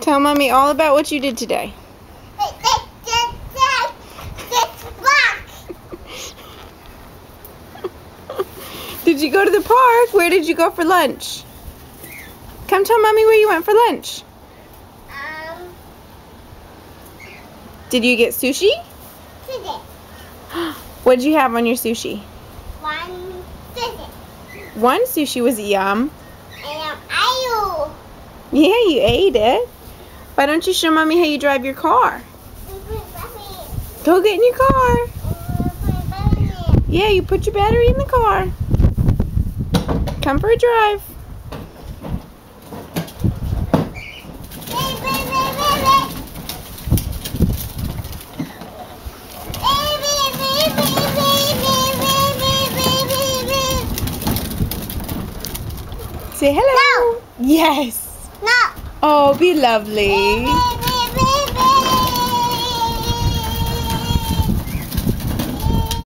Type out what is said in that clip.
Tell Mommy all about what you did today. Did you go to the park? Where did you go for lunch? Come tell Mommy where you went for lunch. Did you get sushi? What did you have on your sushi? One sushi. One sushi was yum. And ayu. Yeah, you ate it. Why don't you show Mommy how you drive your car? Go get in your car. Yeah, you put your battery in the car. Come for a drive. Say hello. No. Yes. No. Oh, be lovely.